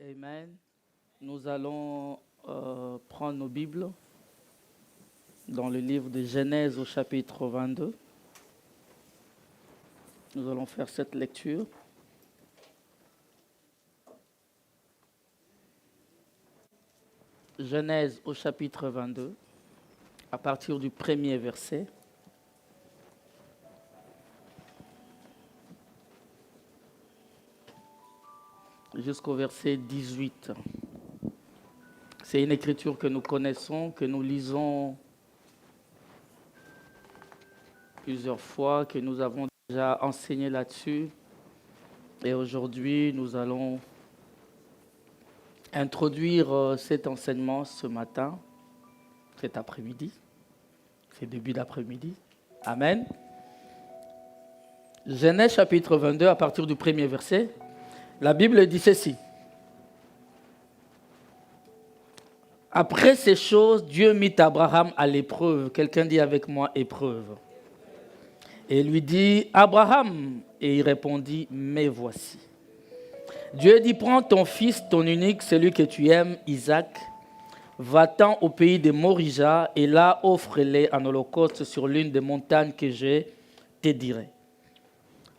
Amen. Nous allons prendre nos Bibles dans le livre de Genèse au chapitre 22. Nous allons faire cette lecture. Genèse au chapitre 22, à partir du premier verset. Jusqu'au verset 18. C'est une écriture que nous connaissons, que nous lisons plusieurs fois, que nous avons déjà enseigné là-dessus. Et aujourd'hui, nous allons introduire cet enseignement ce matin, cet après-midi, c'est début d'après-midi. Amen. Genèse chapitre 22, à partir du premier verset. La Bible dit ceci. Après ces choses, Dieu mit Abraham à l'épreuve. Quelqu'un dit avec moi épreuve. Et lui dit, Abraham. Et il répondit, me voici. Dieu dit, prends ton fils, ton unique, celui que tu aimes, Isaac. Va-t'en au pays de Morija et là offre-les en holocauste sur l'une des montagnes que je te dirai.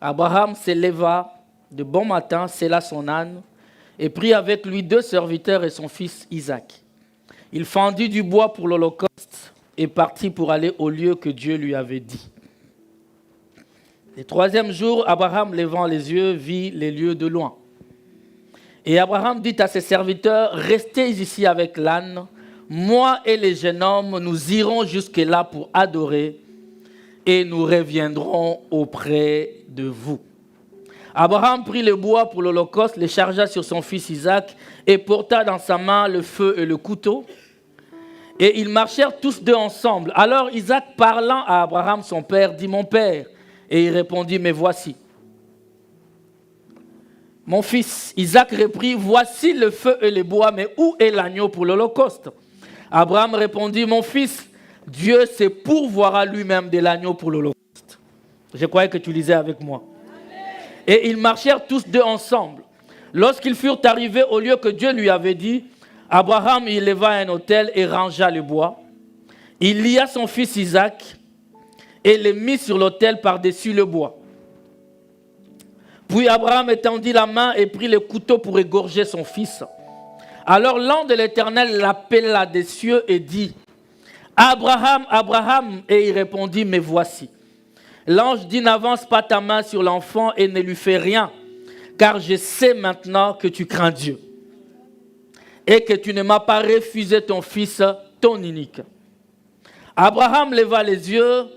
Abraham s'éleva de bon matin, sella son âne et prit avec lui 2 serviteurs et son fils Isaac. Il fendit du bois pour l'holocauste et partit pour aller au lieu que Dieu lui avait dit. Le 3e jour, Abraham, levant les yeux, vit les lieux de loin. Et Abraham dit à ses serviteurs, restez ici avec l'âne, moi et les jeunes hommes, nous irons jusque-là pour adorer et nous reviendrons auprès de vous. Abraham prit le bois pour l'holocauste, le chargea sur son fils Isaac et porta dans sa main le feu et le couteau. Et ils marchèrent tous deux ensemble. Alors Isaac, parlant à Abraham, son père, dit, mon père. Et il répondit, me voici. Mon fils, Isaac reprit, voici le feu et le bois, mais où est l'agneau pour l'holocauste? Abraham répondit, mon fils, Dieu se pourvoira lui-même de l'agneau pour l'holocauste. Je croyais que tu lisais avec moi. Et ils marchèrent tous deux ensemble. Lorsqu'ils furent arrivés au lieu que Dieu lui avait dit, Abraham y leva un autel et rangea le bois. Il lia son fils Isaac et le mit sur l'autel par-dessus le bois. Puis Abraham étendit la main et prit le couteau pour égorger son fils. Alors l'ange de l'Éternel l'appela des cieux et dit, Abraham, Abraham, et il répondit, me voici. L'ange dit, n'avance pas ta main sur l'enfant et ne lui fais rien, car je sais maintenant que tu crains Dieu et que tu ne m'as pas refusé ton fils, ton unique. Abraham leva les yeux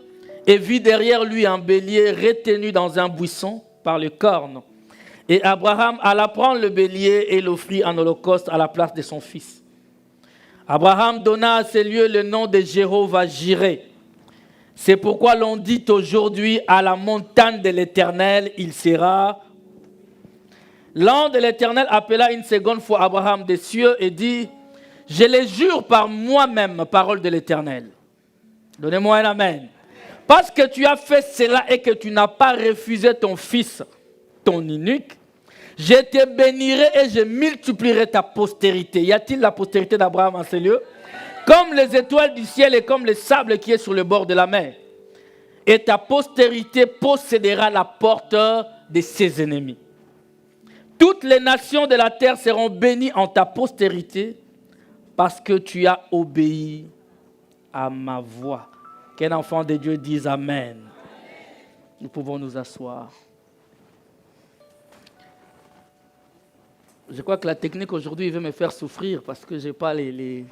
et vit derrière lui un bélier retenu dans un buisson par les cornes. Et Abraham alla prendre le bélier et l'offrit en holocauste à la place de son fils. Abraham donna à ces lieux le nom de Jéhovah-Jireh. C'est pourquoi l'on dit aujourd'hui à la montagne de l'Éternel, il sera. L'ange de l'Éternel appela une seconde fois Abraham des cieux et dit, je le jure par moi-même, parole de l'Éternel. Donnez-moi un amen. Parce que tu as fait cela et que tu n'as pas refusé ton fils, ton unique, je te bénirai et je multiplierai ta postérité. Y a-t-il la postérité d'Abraham en ces lieux? Comme les étoiles du ciel et comme le sable qui est sur le bord de la mer. Et ta postérité possédera la porte de ses ennemis. Toutes les nations de la terre seront bénies en ta postérité parce que tu as obéi à ma voix. Qu'un enfant de Dieu dise Amen. Nous pouvons nous asseoir. Je crois que la technique aujourd'hui veut me faire souffrir parce que je n'ai pas les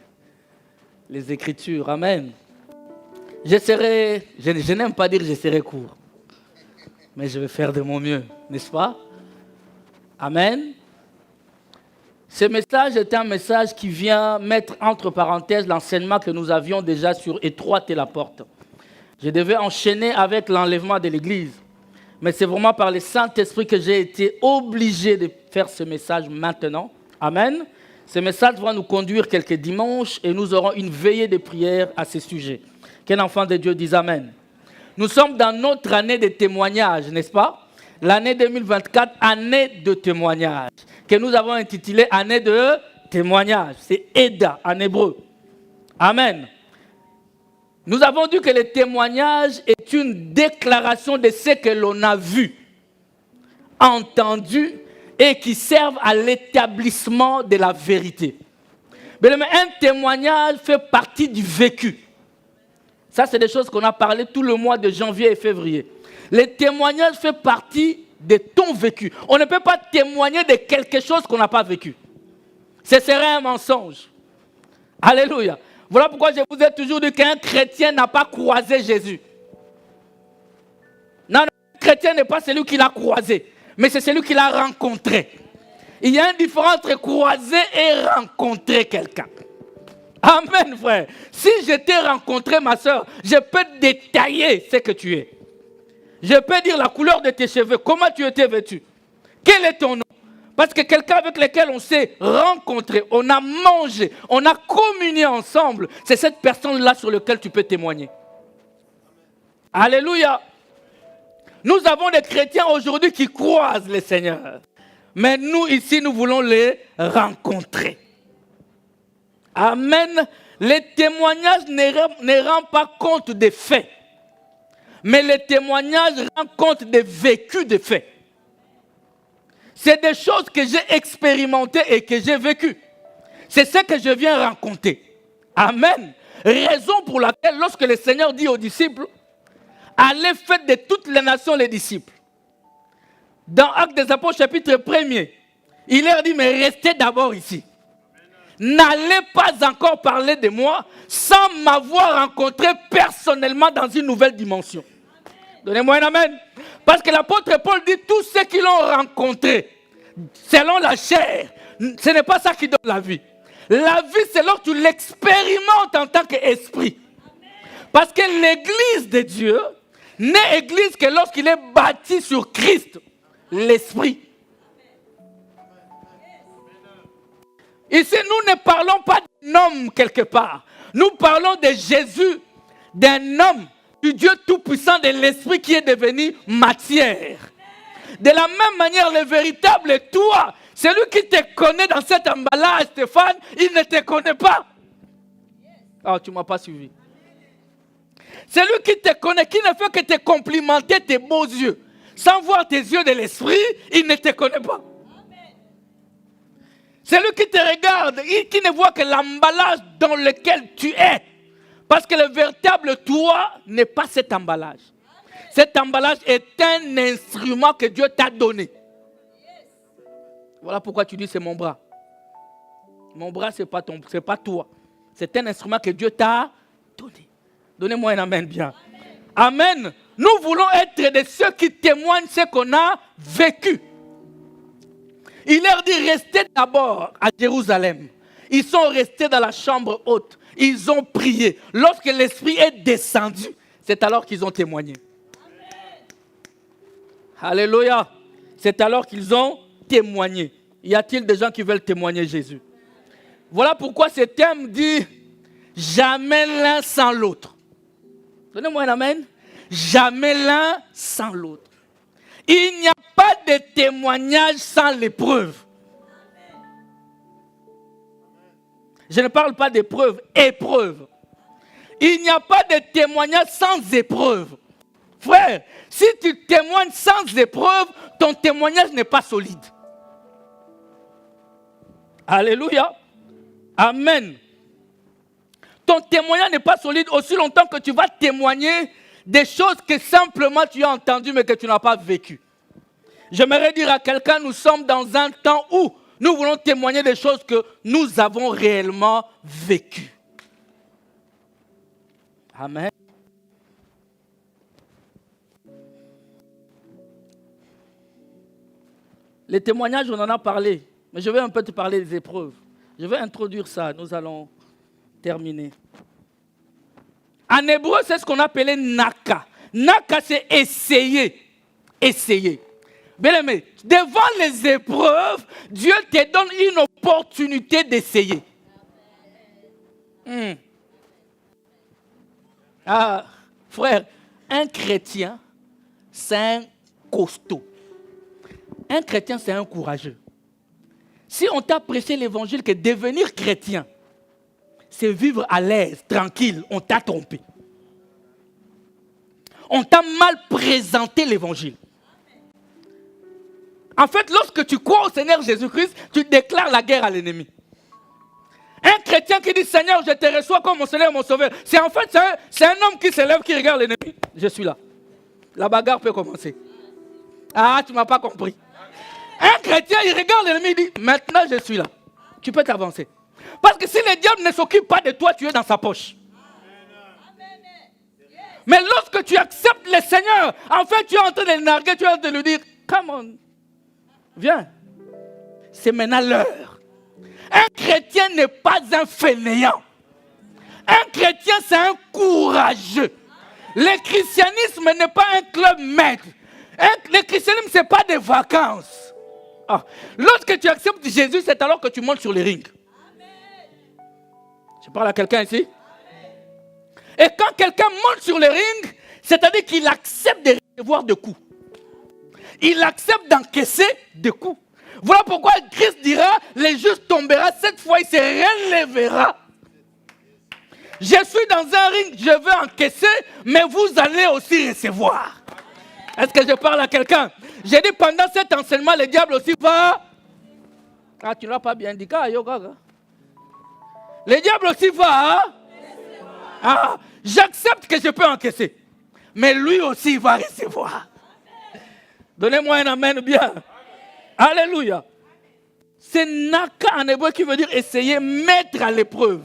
Écritures. Amen. Je n'aime pas dire je serai court, mais je vais faire de mon mieux, n'est-ce pas? Amen. Ce message est un message qui vient mettre entre parenthèses l'enseignement que nous avions déjà sur Étroite est la porte. Je devais enchaîner avec l'enlèvement de l'Église, mais c'est vraiment par le Saint-Esprit que j'ai été obligé de faire ce message maintenant. Amen. Ce message va nous conduire quelques dimanches et nous aurons une veillée de prière à ce sujet. Qu'un enfant de Dieu dise Amen. Nous sommes dans notre année de témoignage, n'est-ce pas? L'année 2024, année de témoignage, que nous avons intitulée année de témoignage. C'est Eda en hébreu. Amen. Nous avons dit que le témoignage est une déclaration de ce que l'on a vu, entendu et qui servent à l'établissement de la vérité. Mais un témoignage fait partie du vécu. Ça, c'est des choses qu'on a parlé tout le mois de janvier et février. Le témoignage fait partie de ton vécu. On ne peut pas témoigner de quelque chose qu'on n'a pas vécu. Ce serait un mensonge. Alléluia. Voilà pourquoi je vous ai toujours dit qu'un chrétien n'a pas croisé Jésus. Non, un chrétien n'est pas celui qui l'a croisé, mais c'est celui qui l'a rencontré. Il y a une différence entre croiser et rencontrer quelqu'un. Amen, frère. Si je t'ai rencontré, ma soeur, je peux détailler ce que tu es. Je peux dire la couleur de tes cheveux, comment tu étais vêtu. Quel est ton nom? Parce que quelqu'un avec lequel on s'est rencontré, on a mangé, on a communié ensemble, c'est cette personne-là sur laquelle tu peux témoigner. Alléluia. Nous avons des chrétiens aujourd'hui qui croisent le Seigneur. Mais nous, ici, nous voulons les rencontrer. Amen. Le témoignage ne rend pas compte des faits. Mais le témoignage rend compte des vécus des faits. C'est des choses que j'ai expérimentées et que j'ai vécues. C'est ce que je viens raconter. Amen. Raison pour laquelle, lorsque le Seigneur dit aux disciples, allez faire de toutes les nations les disciples. Dans Actes des Apôtres, chapitre 1er, il leur dit, mais restez d'abord ici. N'allez pas encore parler de moi sans m'avoir rencontré personnellement dans une nouvelle dimension. Donnez-moi un amen. Parce que l'apôtre Paul dit, tous ceux qui l'ont rencontré, selon la chair, ce n'est pas ça qui donne la vie. La vie, c'est lorsque tu l'expérimentes en tant qu'esprit. Parce que l'église de Dieu n'est église que lorsqu'il est bâti sur Christ, l'esprit. Ici, nous ne parlons pas d'un homme quelque part. Nous parlons de Jésus, d'un homme, du Dieu tout-puissant, de l'esprit qui est devenu matière. De la même manière, le véritable toi, celui qui te connaît dans cet emballage, Stéphane, il ne te connaît pas. Ah, tu ne m'as pas suivi. Celui qui te connaît, qui ne fait que te complimenter tes beaux yeux, sans voir tes yeux de l'esprit, il ne te connaît pas. Celui qui te regarde, qui ne voit que l'emballage dans lequel tu es. Parce que le véritable toi n'est pas cet emballage. Cet emballage est un instrument que Dieu t'a donné. Voilà pourquoi tu dis c'est mon bras. Mon bras, ce n'est pas toi. C'est un instrument que Dieu t'a donné. Donnez-moi un amen bien. Amen. Nous voulons être de ceux qui témoignent ce qu'on a vécu. Il leur dit, restez d'abord à Jérusalem. Ils sont restés dans la chambre haute. Ils ont prié. Lorsque l'Esprit est descendu, c'est alors qu'ils ont témoigné. Amen. Alléluia. C'est alors qu'ils ont témoigné. Y a-t-il des gens qui veulent témoigner Jésus? Voilà pourquoi ce thème dit, jamais l'un sans l'autre. Donnez-moi un amen. Jamais l'un sans l'autre. Il n'y a pas de témoignage sans l'épreuve. Je ne parle pas d'épreuve, épreuve. Il n'y a pas de témoignage sans épreuve. Frère, si tu témoignes sans épreuve, ton témoignage n'est pas solide. Alléluia. Amen. Ton témoignage n'est pas solide aussi longtemps que tu vas témoigner des choses que simplement tu as entendues mais que tu n'as pas vécues. J'aimerais dire à quelqu'un, nous sommes dans un temps où nous voulons témoigner des choses que nous avons réellement vécues. Amen. Les témoignages, on en a parlé, mais je vais un peu te parler des épreuves. Je vais introduire ça, nous allons terminer. En hébreu, c'est ce qu'on appelait naka. Naka, c'est essayer. Essayer. Bien aimé, devant les épreuves, Dieu te donne une opportunité d'essayer. Ah, frère, un chrétien, c'est un costaud. Un chrétien, c'est un courageux. Si on t'a prêché l'évangile que devenir chrétien, c'est vivre à l'aise, tranquille, on t'a trompé. On t'a mal présenté l'évangile. En fait, lorsque tu crois au Seigneur Jésus-Christ, tu déclares la guerre à l'ennemi. Un chrétien qui dit Seigneur, je te reçois comme mon Seigneur, mon Sauveur. C'est en fait c'est un homme qui se lève, qui regarde l'ennemi. Je suis là. La bagarre peut commencer. Ah, tu ne m'as pas compris. Un chrétien, il regarde l'ennemi, il dit maintenant je suis là. Tu peux t'avancer. Parce que si le diable ne s'occupe pas de toi, tu es dans sa poche. Mais lorsque tu acceptes le Seigneur, en fait, tu es en train de le narguer, tu es en train de lui dire come on, viens. C'est maintenant l'heure. Un chrétien n'est pas un fainéant. Un chrétien, c'est un courageux. Le christianisme n'est pas un club maître. Le christianisme, ce n'est pas des vacances. Ah. Lorsque tu acceptes Jésus, c'est alors que tu montes sur les rings. Je parle à quelqu'un ici. Et quand quelqu'un monte sur les rings, c'est-à-dire qu'il accepte de recevoir des coups. Il accepte d'encaisser des coups. Voilà pourquoi Christ dira, le juste tombera, cette fois il se relèvera. Je suis dans un ring, je veux encaisser, mais vous allez aussi recevoir. Est-ce que je parle à quelqu'un? J'ai dit pendant cet enseignement, le diable aussi va... Ah, tu ne l'as pas bien dit. Le diable aussi va... Ah, j'accepte que je peux encaisser. Mais lui aussi, il va recevoir. Donnez-moi un amen bien. Alléluia. C'est naka en hébreu qui veut dire essayer, mettre à l'épreuve.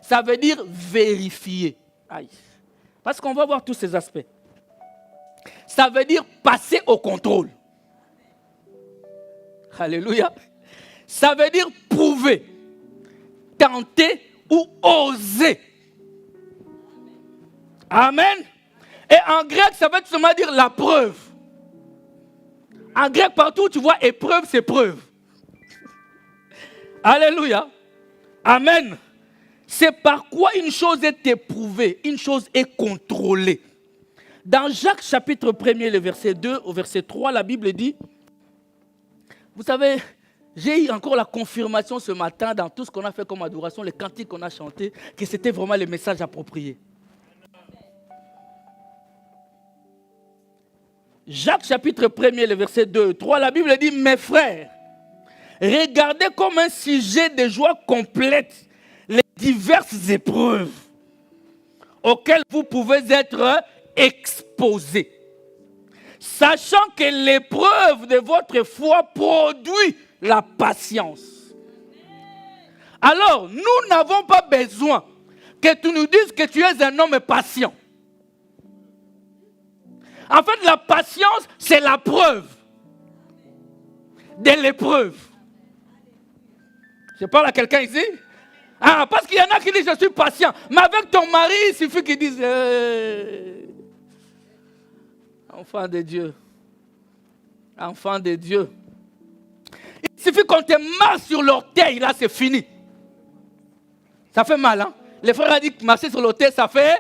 Ça veut dire vérifier. Aïe. Parce qu'on va voir tous ces aspects. Ça veut dire passer au contrôle. Alléluia. Ça veut dire prouver, tenter ou oser. Amen. Et en grec, ça veut seulement dire la preuve. En grec, partout, tu vois épreuve, c'est preuve. Alléluia. Amen. C'est par quoi une chose est éprouvée, une chose est contrôlée. Dans Jacques chapitre 1er, le verset 2 au verset 3, la Bible dit, vous savez, j'ai eu encore la confirmation ce matin dans tout ce qu'on a fait comme adoration, les cantiques qu'on a chantés, que c'était vraiment le message approprié. Jacques chapitre 1er, le verset 2 et 3, la Bible dit, mes frères, regardez comme un sujet de joie complète les diverses épreuves auxquelles vous pouvez être exposés, sachant que l'épreuve de votre foi produit la patience. Alors, nous n'avons pas besoin que tu nous dises que tu es un homme patient. En fait, la patience, c'est la preuve de l'épreuve. Je parle à quelqu'un ici? Ah, parce qu'il y en a qui disent je suis patient. Mais avec ton mari, il suffit qu'ils disent enfant de Dieu. Enfant de Dieu. Il suffit qu'on te marche sur l'orteil, là c'est fini. Ça fait mal, hein? Les frères ont dit que marcher sur l'orteil, ça fait.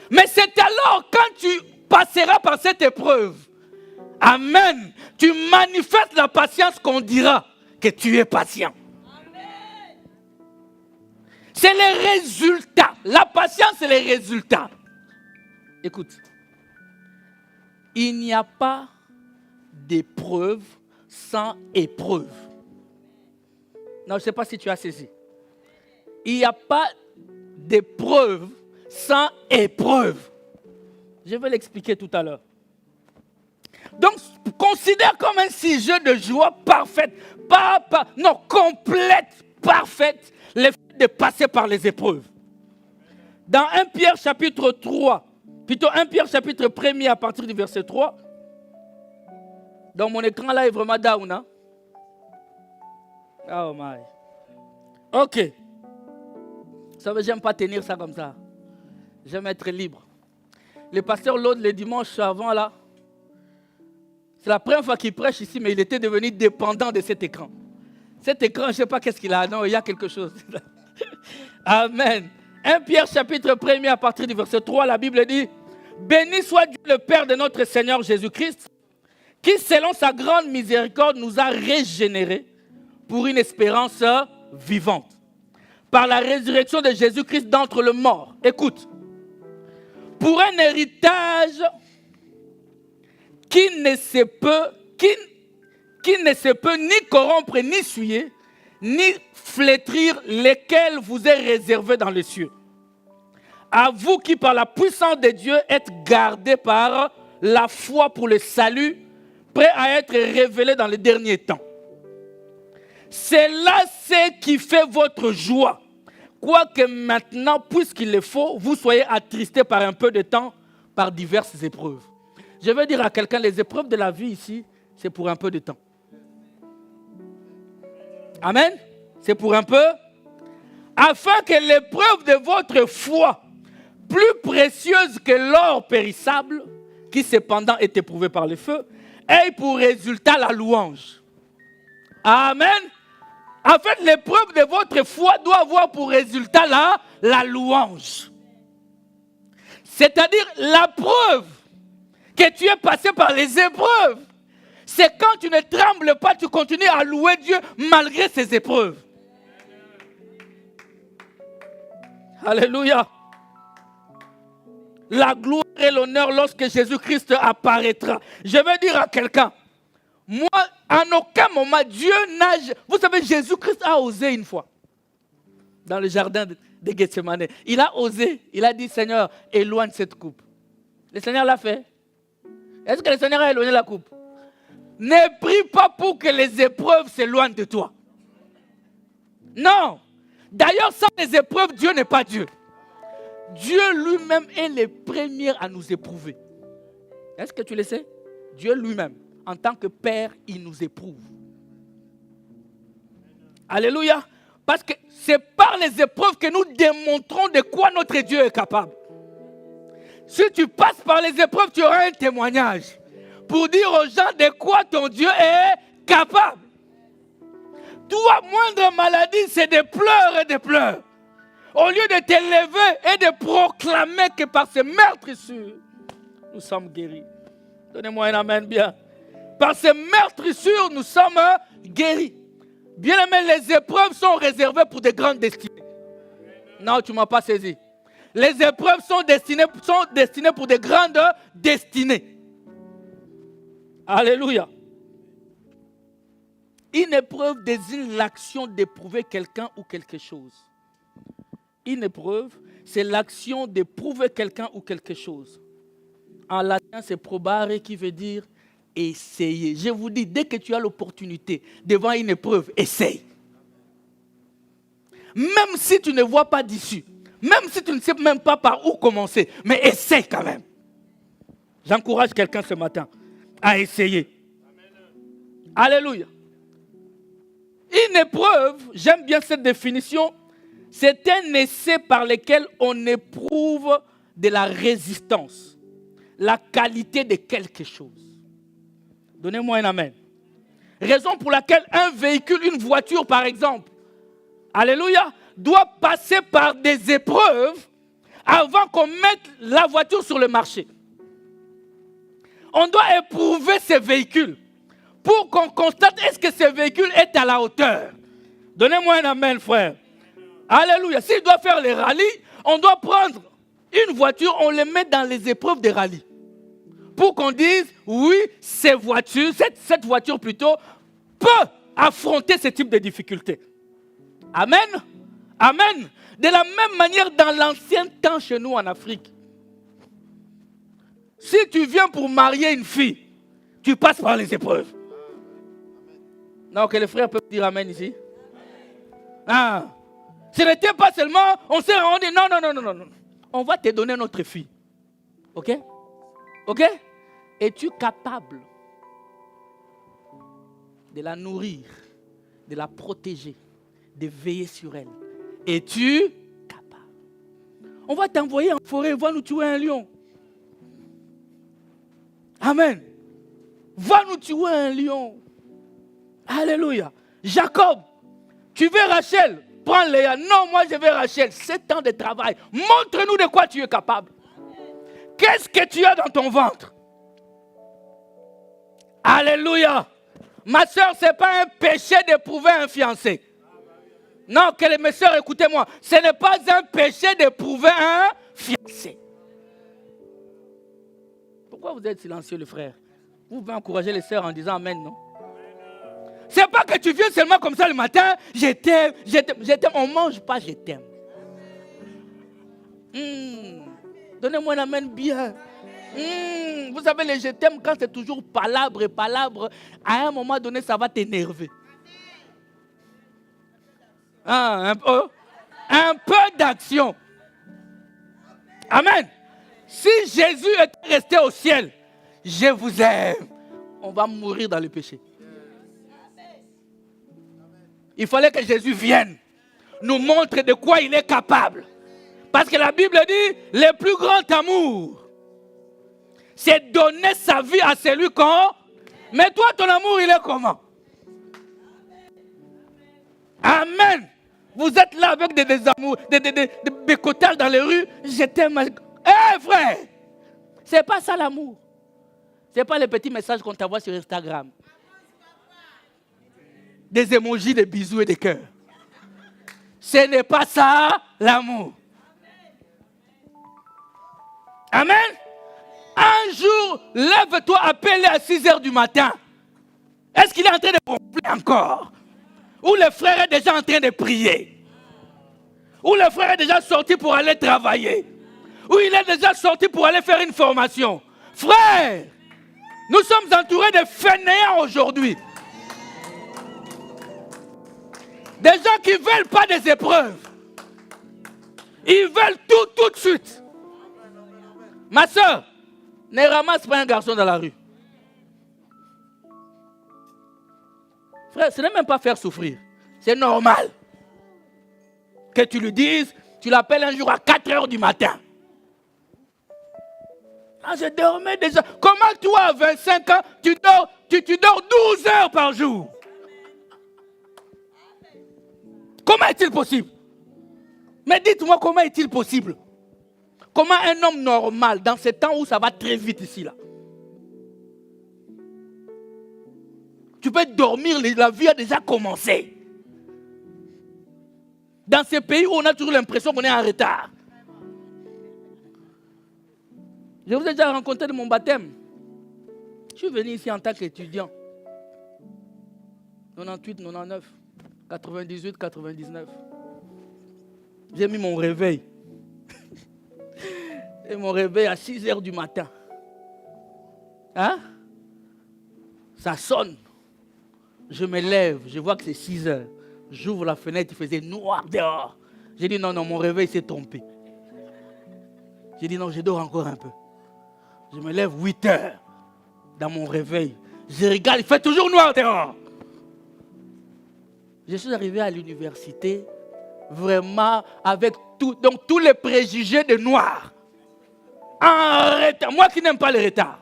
Mais c'est alors quand tu passeras par cette épreuve, amen, tu manifestes la patience qu'on dira que tu es patient. C'est les résultats. La patience, c'est les résultats. Écoute, il n'y a pas d'épreuve sans épreuve. Non, je ne sais pas si tu as saisi. Il n'y a pas d'épreuve sans épreuve. Je vais l'expliquer tout à l'heure. Donc, considère comme un sujet de joie parfaite, complète, parfaite, le fait de passer par les épreuves. Dans 1 Pierre chapitre 3, plutôt 1 Pierre chapitre 1er à partir du verset 3, dans mon écran là est vraiment down, hein? Oh my. Ok. Ça veut dire j'aime pas tenir ça comme ça. J'aime être libre. Le pasteur Lode, le dimanche avant là, c'est la première fois qu'il prêche ici, mais il était devenu dépendant de cet écran. Cet écran, je ne sais pas qu'est-ce qu'il a. Non, il y a quelque chose. Amen. 1 Pierre chapitre 1er à partir du verset 3, la Bible dit, béni soit Dieu le Père de notre Seigneur Jésus-Christ, qui selon sa grande miséricorde nous a régénérés pour une espérance vivante, par la résurrection de Jésus-Christ d'entre les morts. Écoute, pour un héritage qui ne se peut ni corrompre, ni souiller, ni flétrir, lesquels vous est réservé dans les cieux. À vous qui, par la puissance de Dieu, êtes gardés par la foi pour le salut, prêts à être révélés dans les derniers temps. C'est là ce qui fait votre joie. Quoique maintenant, puisqu'il le faut, vous soyez attristés par un peu de temps, par diverses épreuves. Je veux dire à quelqu'un, les épreuves de la vie ici, c'est pour un peu de temps. Amen. C'est pour un peu. Afin que l'épreuve de votre foi, plus précieuse que l'or périssable, qui cependant est éprouvé par le feu, ait pour résultat la louange. Amen. En fait, l'épreuve de votre foi doit avoir pour résultat la louange. C'est-à-dire la preuve que tu es passé par les épreuves. C'est quand tu ne trembles pas, tu continues à louer Dieu malgré ces épreuves. Alléluia. La gloire et l'honneur lorsque Jésus-Christ apparaîtra. Je veux dire à quelqu'un, moi, en aucun moment, Dieu n'a... Vous savez, Jésus-Christ a osé une fois, dans le jardin de Gethsemane. Il a osé, il a dit, Seigneur, éloigne cette coupe. Le Seigneur l'a fait. Est-ce que le Seigneur a éloigné la coupe? Ne prie pas pour que les épreuves s'éloignent de toi. Non. D'ailleurs, sans les épreuves, Dieu n'est pas Dieu. Dieu lui-même est le premier à nous éprouver. Est-ce que tu le sais? Dieu lui-même, en tant que Père, il nous éprouve. Alléluia. Parce que c'est par les épreuves que nous démontrons de quoi notre Dieu est capable. Si tu passes par les épreuves, tu auras un témoignage pour dire aux gens de quoi ton Dieu est capable. Toi, moindre maladie, c'est des pleurs et des pleurs. Au lieu de t'élever et de proclamer que par ces meurtrissures, nous sommes guéris. Donnez-moi un amen bien. Par ces meurtrissures, nous sommes guéris. Bien aimé, les épreuves sont réservées pour des grandes destinées. Non, tu ne m'as pas saisi. Les épreuves sont destinées pour des grandes destinées. Alléluia. Une épreuve désigne l'action d'éprouver quelqu'un ou quelque chose. Une épreuve, c'est l'action d'éprouver quelqu'un ou quelque chose. En latin, c'est probare qui veut dire essayer. Je vous dis, dès que tu as l'opportunité devant une épreuve, essaye. Même si tu ne vois pas d'issue, même si tu ne sais même pas par où commencer, mais essaye quand même. J'encourage quelqu'un ce matin à essayer. Amen. Alléluia. Une épreuve, j'aime bien cette définition, c'est un essai par lequel on éprouve de la résistance, la qualité de quelque chose. Donnez-moi un amen. Raison pour laquelle un véhicule, une voiture par exemple, alléluia, doit passer par des épreuves avant qu'on mette la voiture sur le marché. On doit éprouver ces véhicules pour qu'on constate est-ce que ce véhicule est à la hauteur. Donnez-moi un amen, frère. Alléluia. S'il doit faire les rallyes, on doit prendre une voiture, on les met dans les épreuves des rallyes. Pour qu'on dise, oui, cette voiture plutôt, peut affronter ce type de difficultés. Amen. Amen. De la même manière, dans l'ancien temps chez nous en Afrique, si tu viens pour marier une fille, tu passes par les épreuves. Non, que les frères peuvent dire amen ici. Ah. Ce n'était pas seulement, on s'est rendu, non. On va te donner notre fille. Ok? Ok? Es-tu capable de la nourrir, de la protéger, de veiller sur elle? Es-tu capable? On va t'envoyer en forêt, va nous tuer un lion. Amen. Va nous tuer un lion. Alléluia. Jacob, tu veux Rachel? Prends Léa. Non, moi je veux Rachel. 7 ans de travail. Montre-nous de quoi tu es capable. Qu'est-ce que tu as dans ton ventre? Alléluia. Ma soeur, ce n'est pas un péché d'éprouver un fiancé. Non, mes soeurs, écoutez-moi. Ce n'est pas un péché d'éprouver un fiancé. Pourquoi vous êtes silencieux, le frère? Vous pouvez encourager les sœurs en disant Amen, non? C'est pas que tu viens seulement comme ça le matin, je t'aime, je t'aime, je t'aime. On ne mange pas, je t'aime. Donnez-moi un Amen bien. Vous savez, les je t'aime, quand c'est toujours palabre et palabre, à un moment donné, ça va t'énerver. Un peu d'action. Amen. Si Jésus était resté au ciel, je vous aime, on va mourir dans le péché. Il fallait que Jésus vienne nous montre de quoi il est capable. Parce que la Bible dit, le plus grand amour, c'est donner sa vie à celui qu'on... Mais toi, ton amour, il est comment? Amen. Vous êtes là avec des amours, des bécotages dans les rues. Je t'aime. Frère, c'est pas ça l'amour. C'est pas les petits messages qu'on t'envoie sur Instagram. Des emojis, des bisous et des cœurs. Ce n'est pas ça l'amour. Amen. Un jour, lève-toi, appelle-le à 6h du matin. Est-ce qu'il est en train de ronfler encore? Ou le frère est déjà en train de prier? Ou le frère est déjà sorti pour aller travailler? Ou il est déjà sorti pour aller faire une formation? Frère, nous sommes entourés de fainéants aujourd'hui. Des gens qui ne veulent pas des épreuves. Ils veulent tout de suite. Ma soeur, ne ramasse pas un garçon dans la rue. Frère, ce n'est même pas faire souffrir. C'est normal. Que tu lui dises, tu l'appelles un jour à 4h du matin. Ah, je dormais déjà. Comment toi, à 25 ans, tu dors 12 heures par jour? Comment est-il possible? Mais dites-moi, comment est-il possible? Comment un homme normal, dans ce temps où ça va très vite ici, là, tu peux dormir, la vie a déjà commencé. Dans ces pays où on a toujours l'impression qu'on est en retard. Je vous ai déjà rencontré de mon baptême. Je suis venu ici en tant qu'étudiant. 98, 99, 98, 99. J'ai mis mon réveil. Et mon réveil à 6h du matin. Hein? Ça sonne. Je me lève, je vois que c'est 6h. J'ouvre la fenêtre, il faisait noir dehors. J'ai dit non, mon réveil s'est trompé. J'ai dit non, je dors encore un peu. Je me lève 8h dans mon réveil. Je regarde, il fait toujours noir dehors. Je suis arrivé à l'université vraiment avec donc tous les préjugés de noir. En retard. Moi qui n'aime pas les retards.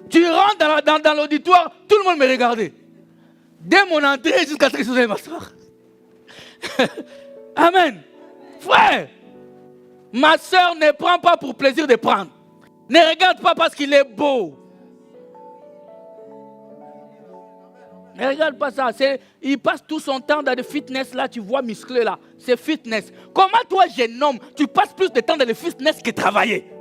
Tu rentres dans l'auditoire, tout le monde me regardait. Dès mon entrée jusqu'à ce que je sois m'asseoir. Amen. Frère, ma soeur ne prend pas pour plaisir de prendre. Ne regarde pas parce qu'il est beau. Ne regarde pas ça. Il passe tout son temps dans le fitness là, tu vois musclé là. C'est fitness. Comment toi, jeune homme, tu passes plus de temps dans le fitness que travailler?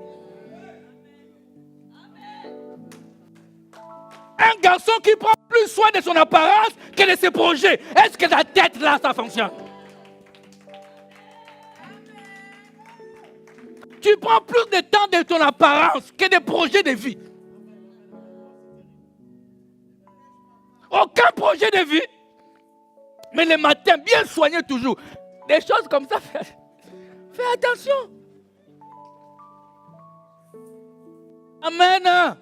Un garçon qui prend plus soin de son apparence que de ses projets. Est-ce que ta tête là, ça fonctionne? Tu prends plus de temps de ton apparence que des projets de vie. Aucun projet de vie. Mais le matin, bien soigné toujours. Des choses comme ça, fais attention. Amen.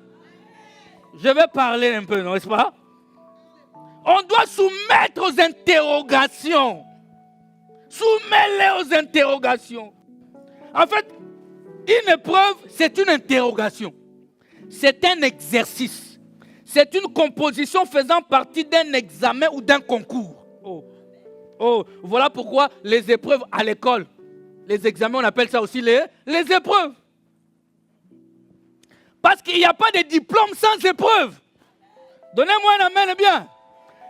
Je vais parler un peu, n'est-ce pas? On doit soumettre aux interrogations. Soumets-les aux interrogations. En fait, une épreuve, c'est une interrogation. C'est un exercice. C'est une composition faisant partie d'un examen ou d'un concours. Voilà pourquoi les épreuves à l'école, les examens, on appelle ça aussi les épreuves. Parce qu'il n'y a pas de diplôme sans épreuve. Donnez-moi un amen bien.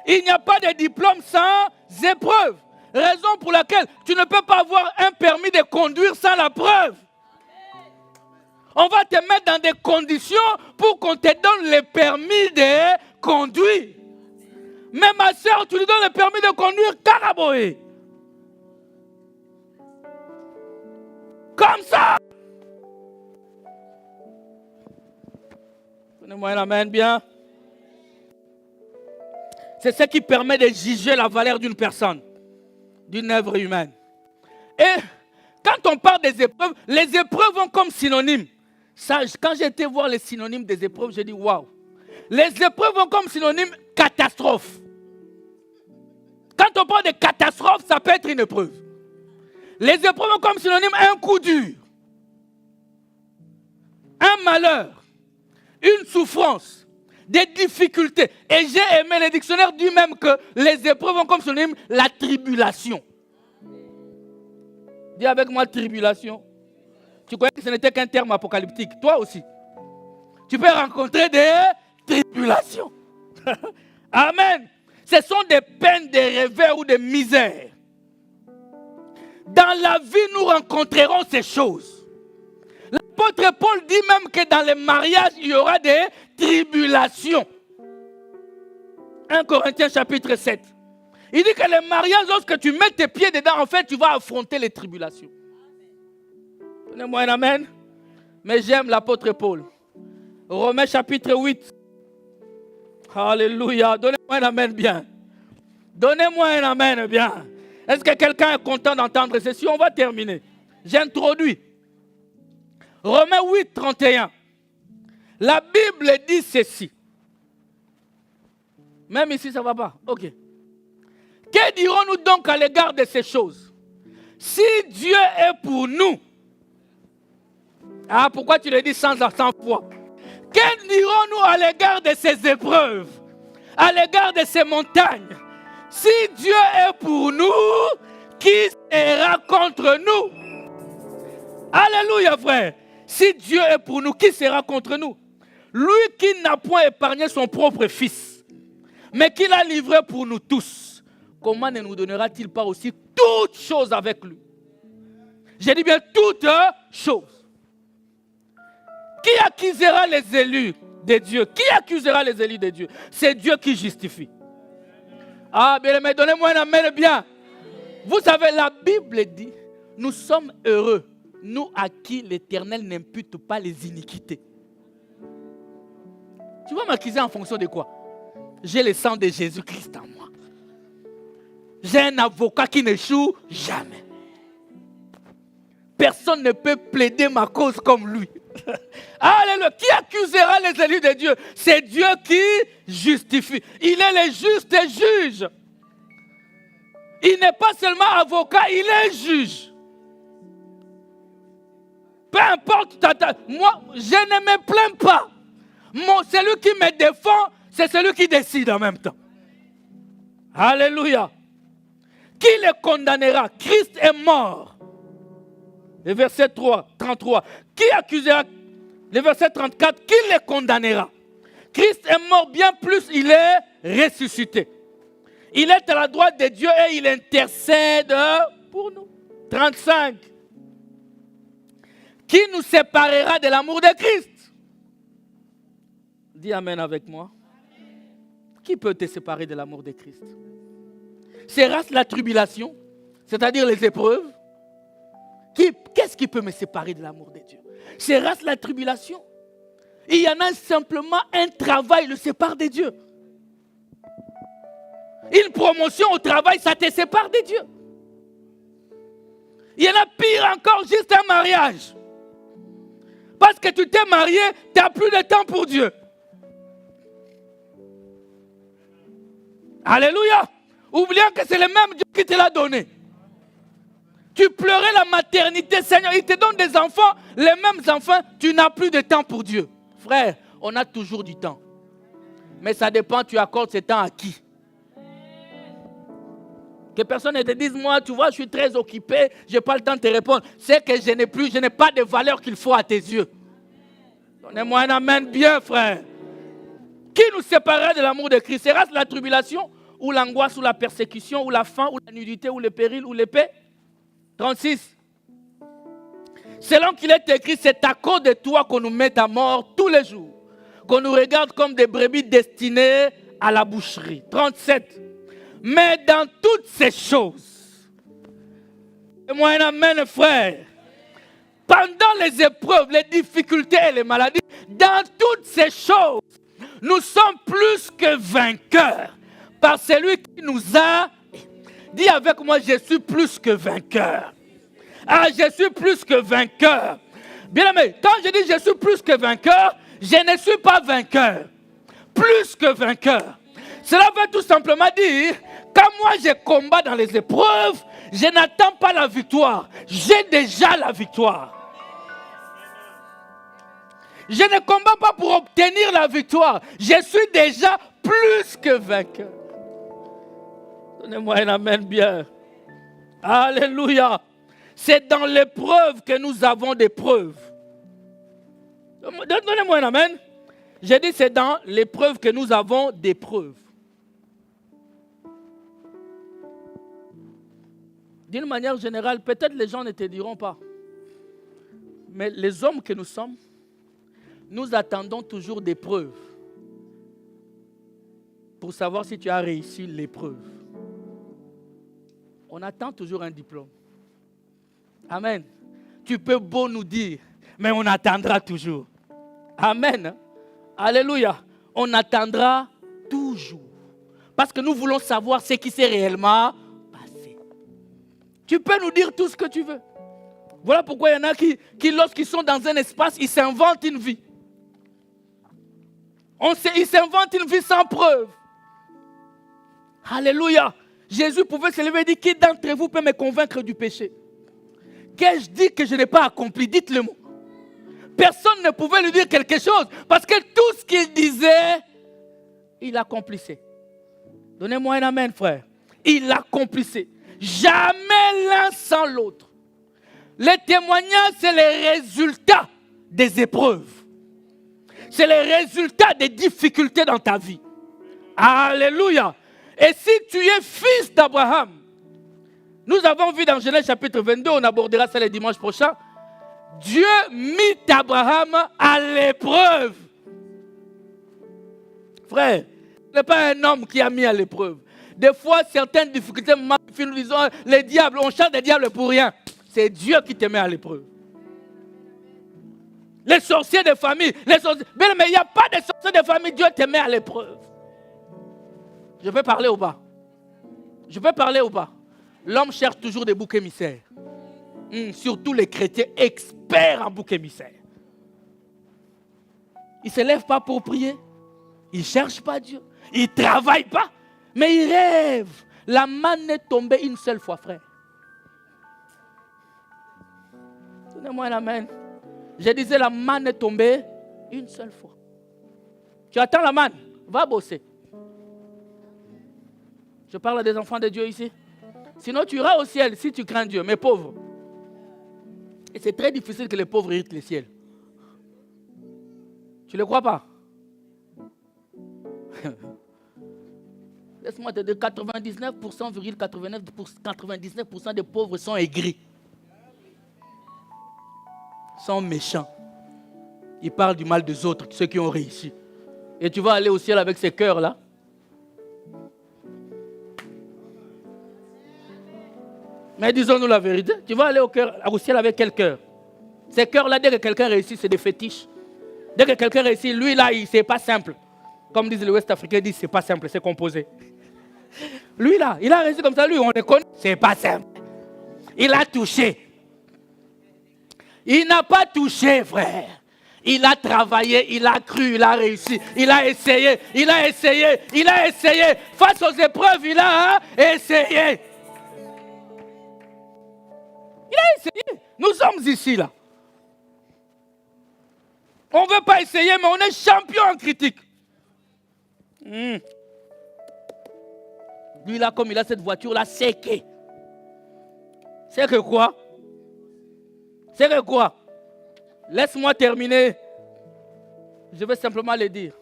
Il n'y a pas de diplôme sans épreuve. Raison pour laquelle tu ne peux pas avoir un permis de conduire sans la preuve. On va te mettre dans des conditions pour qu'on te donne le permis de conduire. Mais ma soeur, tu lui donnes le permis de conduire caraboé. Comme ça. Donnez-moi un amen bien. C'est ce qui permet de juger la valeur d'une personne, d'une œuvre humaine. Et quand on parle des épreuves, les épreuves ont comme synonyme. Ça, quand j'ai été voir les synonymes des épreuves, j'ai dit waouh. Les épreuves ont comme synonyme catastrophe. Quand on parle de catastrophe, ça peut être une épreuve. Les épreuves ont comme synonyme un coup dur, un malheur, une souffrance, des difficultés. Et j'ai aimé, le dictionnaire dit même que les épreuves ont comme synonyme la tribulation. Dis avec moi tribulation. Tu croyais que ce n'était qu'un terme apocalyptique. Toi aussi. Tu peux rencontrer des tribulations. Amen. Ce sont des peines, des revers ou des misères. Dans la vie, nous rencontrerons ces choses. L'apôtre Paul dit même que dans les mariages, il y aura des tribulations. 1 Corinthiens chapitre 7. Il dit que les mariages, lorsque tu mets tes pieds dedans, en fait, tu vas affronter les tribulations. Donnez-moi un amen. Mais j'aime l'apôtre Paul. Romains chapitre 8. Alléluia. Donnez-moi un amen bien. Donnez-moi un amen bien. Est-ce que quelqu'un est content d'entendre ceci? On va terminer. J'introduis. Romains 8, 31. La Bible dit ceci. Même ici, ça ne va pas. Ok. Que dirons-nous donc à l'égard de ces choses? Si Dieu est pour nous. Ah, pourquoi tu le dis sans foi? Que dirons-nous à l'égard de ces épreuves? À l'égard de ces montagnes? Si Dieu est pour nous, qui sera contre nous? Alléluia, frère. Si Dieu est pour nous, qui sera contre nous? Lui qui n'a point épargné son propre fils, mais qui l'a livré pour nous tous, comment ne nous donnera-t-il pas aussi toutes choses avec lui? J'ai dit bien toutes choses. Qui accusera les élus de Dieu? Qui accusera les élus de Dieu? C'est Dieu qui justifie. Ah, bien aimé, donnez-moi un amen bien. Vous savez, la Bible dit, nous sommes heureux, nous à qui l'Éternel n'impute pas les iniquités. Tu vas m'accuser en fonction de quoi? J'ai le sang de Jésus-Christ en moi. J'ai un avocat qui n'échoue jamais. Personne ne peut plaider ma cause comme lui. Alléluia. Qui accusera les élus de Dieu? C'est Dieu qui justifie. Il est le juste juge. Il n'est pas seulement avocat, il est juge. Peu importe, moi, je ne me plains pas. Celui qui me défend, c'est celui qui décide en même temps. Alléluia. Qui le condamnera? Christ est mort. Le verset 33. Qui accusera? Le verset 34. Qui le condamnera? Christ est mort, bien plus, il est ressuscité. Il est à la droite de Dieu et il intercède pour nous. 35. Qui nous séparera de l'amour de Christ? Dis amen avec moi. Qui peut te séparer de l'amour de Christ? Sera-ce la tribulation, c'est-à-dire les épreuves? Qu'est-ce qui peut me séparer de l'amour de Dieu? Sera-ce la tribulation? Il y en a simplement un travail le sépare de Dieu. Une promotion au travail, ça te sépare de Dieu. Il y en a pire encore, juste un mariage. Parce que tu t'es marié, tu n'as plus de temps pour Dieu. Alléluia. Oubliant que c'est le même Dieu qui te l'a donné. Tu pleurais la maternité, Seigneur. Il te donne des enfants, les mêmes enfants, tu n'as plus de temps pour Dieu. Frère, on a toujours du temps. Mais ça dépend, tu accordes ce temps à qui? Que personne ne te dise, moi, tu vois, je suis très occupé, je n'ai pas le temps de te répondre. C'est que je n'ai pas de valeur qu'il faut à tes yeux. Donnez-moi un amen bien, frère. Qui nous séparera de l'amour de Christ? Sera-ce la tribulation, ou l'angoisse, ou la persécution, ou la faim, ou la nudité, ou le péril, ou l'épée? 36. Selon qu'il est écrit, c'est à cause de toi qu'on nous met à mort tous les jours, qu'on nous regarde comme des brebis destinées à la boucherie. 37. Mais dans toutes ces choses, et moi un amen, frère, pendant les épreuves, les difficultés et les maladies, dans toutes ces choses, nous sommes plus que vainqueurs par celui qui nous a. Dis avec moi, je suis plus que vainqueur. Ah, je suis plus que vainqueur. Bien aimé, quand je dis je suis plus que vainqueur, je ne suis pas vainqueur. Plus que vainqueur. Cela veut tout simplement dire, quand moi je combats dans les épreuves, je n'attends pas la victoire. J'ai déjà la victoire. Je ne combats pas pour obtenir la victoire. Je suis déjà plus que vainqueur. Donnez-moi un amen bien. Alléluia. C'est dans l'épreuve que nous avons des preuves. Donnez-moi un amen. J'ai dit c'est dans l'épreuve que nous avons des preuves. D'une manière générale, peut-être les gens ne te diront pas. Mais les hommes que nous sommes, nous attendons toujours des preuves pour savoir si tu as réussi l'épreuve. On attend toujours un diplôme. Amen. Tu peux beau nous dire, mais on attendra toujours. Amen. Alléluia. On attendra toujours. Parce que nous voulons savoir ce qui s'est réellement passé. Tu peux nous dire tout ce que tu veux. Voilà pourquoi il y en a qui lorsqu'ils sont dans un espace, ils s'inventent une vie. Ils s'inventent une vie sans preuve. Alléluia. Jésus pouvait se lever et dire, qui d'entre vous peut me convaincre du péché? Qu'ai-je dit que je n'ai pas accompli? Dites-le-moi. Personne ne pouvait lui dire quelque chose parce que tout ce qu'il disait, il accomplissait. Donnez-moi un amen, frère. Il accomplissait. Jamais l'un sans l'autre. Les témoignages, c'est les résultats des épreuves. C'est les résultats des difficultés dans ta vie. Alléluia. Et si tu es fils d'Abraham, nous avons vu dans Genèse chapitre 22, on abordera ça le dimanche prochain, Dieu mit Abraham à l'épreuve. Frère, ce n'est pas un homme qui a mis à l'épreuve. Des fois, certaines difficultés, nous disons, les diables, on cherche des diables pour rien. C'est Dieu qui te met à l'épreuve. Les sorciers de famille, mais il n'y a pas de sorciers de famille, Dieu te met à l'épreuve. Je peux parler ou pas? Je peux parler ou pas? L'homme cherche toujours des boucs émissaires. Surtout les chrétiens experts en boucs émissaires. Ils ne se lèvent pas pour prier. Ils ne cherchent pas Dieu. Ils ne travaillent pas. Mais ils rêvent. La manne est tombée une seule fois, frère. Donnez-moi un amen. Je disais la manne est tombée une seule fois. Tu attends la manne. Va bosser. Je parle à des enfants de Dieu ici. Sinon, tu iras au ciel si tu crains Dieu, mais pauvre. Et c'est très difficile que les pauvres héritent le ciel. Tu ne le crois pas? Laisse-moi te dire, 99,99% des pauvres sont aigris. Sont méchants. Ils parlent du mal des autres, ceux qui ont réussi. Et tu vas aller au ciel avec ces cœurs-là. Mais disons-nous la vérité, tu vas aller au ciel avec quel cœur? Ces cœurs-là, dès que quelqu'un réussit, c'est des fétiches. Dès que quelqu'un réussit, lui là, c'est pas simple. Comme disent les Ouest-Africains, ils disent c'est pas simple, c'est composé. Lui là, il a réussi comme ça, lui, on le connaît, c'est pas simple. Il a touché. Il n'a pas touché, frère. Il a travaillé, il a cru, il a réussi, il a essayé, il a essayé, il a essayé. Face aux épreuves, il a essayé. Il a essayé. Nous sommes ici, là. On ne veut pas essayer, mais on est champion en critique. Lui, là, comme il a cette voiture-là, c'est que. C'est que quoi? C'est que quoi? Laisse-moi terminer Je vais simplement le dire.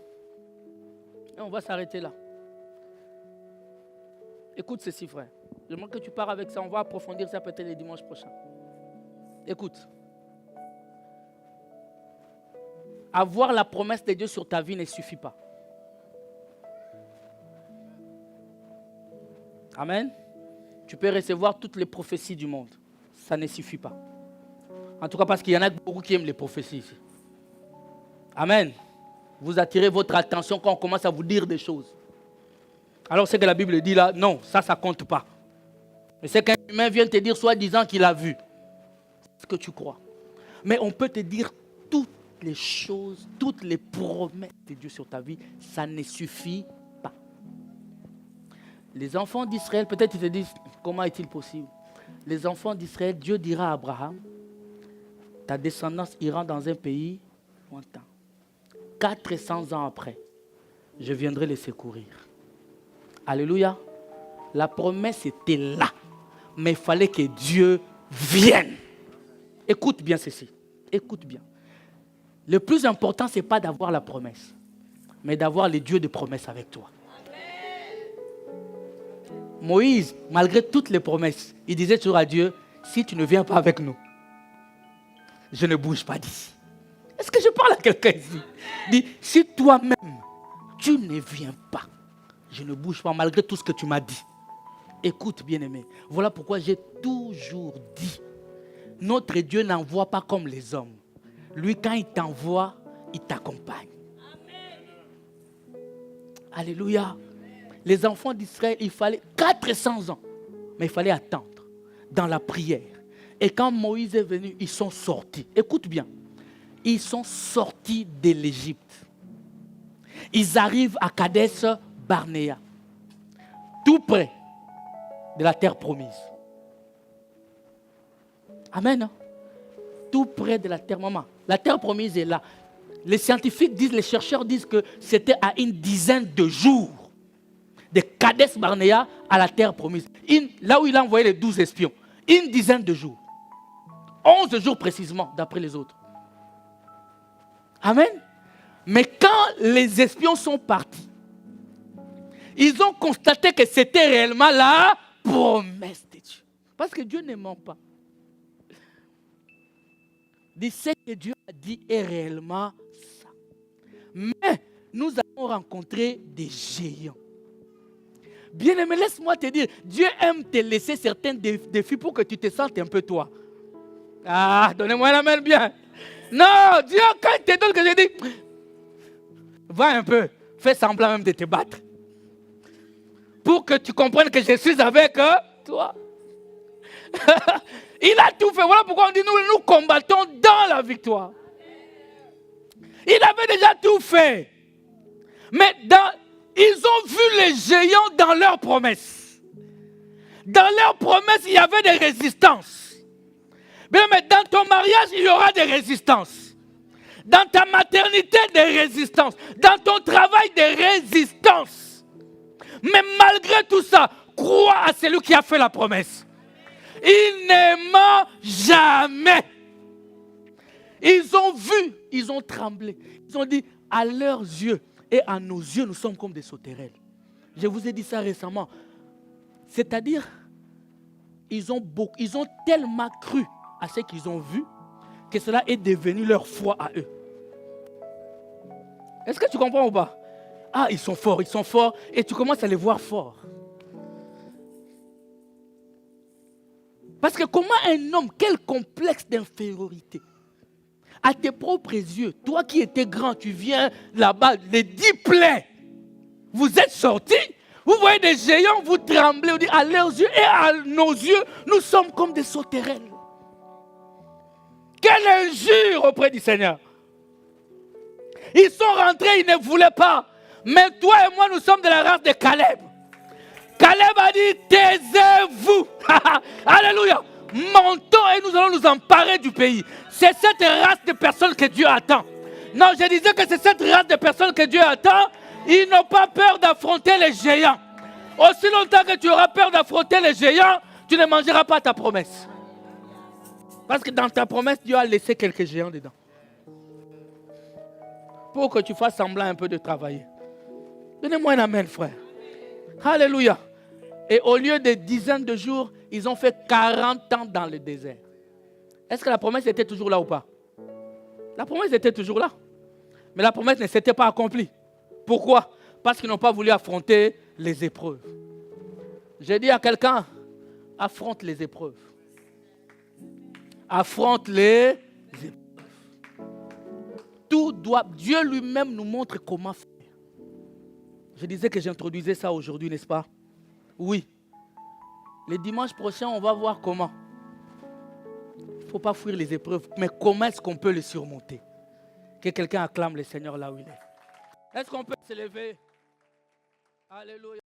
Et on va s'arrêter là. Écoute ceci, frère. J'aimerais que tu pars avec ça. On va approfondir ça peut-être le dimanche prochain. Écoute. Avoir la promesse de Dieu sur ta vie ne suffit pas. Amen. Tu peux recevoir toutes les prophéties du monde. Ça ne suffit pas. En tout cas, parce qu'il y en a beaucoup qui aiment les prophéties ici. Amen. Vous attirez votre attention quand on commence à vous dire des choses. Alors, c'est que la Bible dit là, non, ça ne compte pas. Mais c'est qu'un humain vient te dire, soi-disant qu'il a vu. C'est ce que tu crois. Mais on peut te dire toutes les choses, toutes les promesses de Dieu sur ta vie, ça ne suffit pas. Les enfants d'Israël, peut-être ils te disent, comment est-il possible? Les enfants d'Israël, Dieu dira à Abraham, ta descendance ira dans un pays lointain. 400 ans après, je viendrai les secourir. Alléluia. La promesse était là, mais il fallait que Dieu vienne. Écoute bien ceci. Écoute bien. Le plus important, ce n'est pas d'avoir la promesse, mais d'avoir le Dieu de promesse avec toi. Moïse, malgré toutes les promesses, il disait toujours à Dieu, si tu ne viens pas avec nous, je ne bouge pas d'ici. Est-ce que je parle à quelqu'un ici? Dis, si toi-même, tu ne viens pas, je ne bouge pas malgré tout ce que tu m'as dit. Écoute, bien-aimé, voilà pourquoi j'ai toujours dit, notre Dieu n'envoie pas comme les hommes. Lui, quand il t'envoie, il t'accompagne. Alléluia. Les enfants d'Israël, il fallait 400 ans, mais il fallait attendre dans la prière. Et quand Moïse est venu, ils sont sortis. Écoute bien. Ils sont sortis de l'Égypte. Ils arrivent à Kadesh Barnéa, tout près de la terre promise. Amen. Tout près de la terre, maman. La terre promise est là. Les scientifiques disent, les chercheurs disent que c'était à une dizaine de jours de Kadesh Barnéa à la terre promise. Là où il a envoyé les 12 espions. Une dizaine de jours. 11 jours précisément, d'après les autres. Amen. Mais quand les espions sont partis, ils ont constaté que c'était réellement la promesse de Dieu. Parce que Dieu ne ment pas. Dit ce que Dieu a dit est réellement ça. Mais nous avons rencontré des géants. Bien-aimé, laisse-moi te dire, Dieu aime te laisser certains défis pour que tu te sentes un peu toi. Ah, donnez-moi la main bien. Non, Dieu, quand il te donne que je dis, va un peu, fais semblant même de te battre. Pour que tu comprennes que je suis avec toi. Il a tout fait. Voilà pourquoi on dit nous combattons dans la victoire. Il avait déjà tout fait. Mais ils ont vu les géants dans leurs promesses. Dans leurs promesses, il y avait des résistances. Mais dans ton mariage, il y aura des résistances. Dans ta maternité, des résistances. Dans ton travail, des résistances. Mais malgré tout ça, crois à celui qui a fait la promesse. Il ne ment jamais. Ils ont vu, ils ont tremblé. Ils ont dit, à leurs yeux et à nos yeux, nous sommes comme des sauterelles. Je vous ai dit ça récemment. C'est-à-dire, ils ont tellement cru à ce qu'ils ont vu que cela est devenu leur foi à eux. Est-ce que tu comprends ou pas? Ah, ils sont forts, et tu commences à les voir forts. Parce que comment un homme, quel complexe d'infériorité, à tes propres yeux, toi qui étais grand, tu viens là-bas, les 10 plaies, vous êtes sortis, vous voyez des géants, vous tremblez, vous dites à leurs yeux et à nos yeux, nous sommes comme des sauterelles. Quelle injure auprès du Seigneur. Ils sont rentrés, ils ne voulaient pas. Mais toi et moi, nous sommes de la race de Caleb. Caleb a dit, taisez-vous. Alléluia. Montons et nous allons nous emparer du pays. C'est cette race de personnes que Dieu attend. Non, je disais que c'est cette race de personnes que Dieu attend. Ils n'ont pas peur d'affronter les géants. Aussi longtemps que tu auras peur d'affronter les géants, tu ne mangeras pas ta promesse. Parce que dans ta promesse, Dieu a laissé quelques géants dedans. pour que tu fasses semblant un peu de travailler. Donnez-moi un amen, frère. Alléluia. Et au lieu de dizaines de jours, ils ont fait 40 ans dans le désert. Est-ce que la promesse était toujours là ou pas? La promesse était toujours là. Mais la promesse ne s'était pas accomplie. Pourquoi? Parce qu'ils n'ont pas voulu affronter les épreuves. J'ai dit à quelqu'un, affronte les épreuves. Affronte les épreuves. Dieu lui-même nous montre comment faire. Je disais que j'introduisais ça aujourd'hui, n'est-ce pas? Oui. Le dimanche prochain, on va voir comment. Il ne faut pas fuir les épreuves, mais comment est-ce qu'on peut les surmonter? Que quelqu'un acclame le Seigneur là où il est. Est-ce qu'on peut se lever? Alléluia.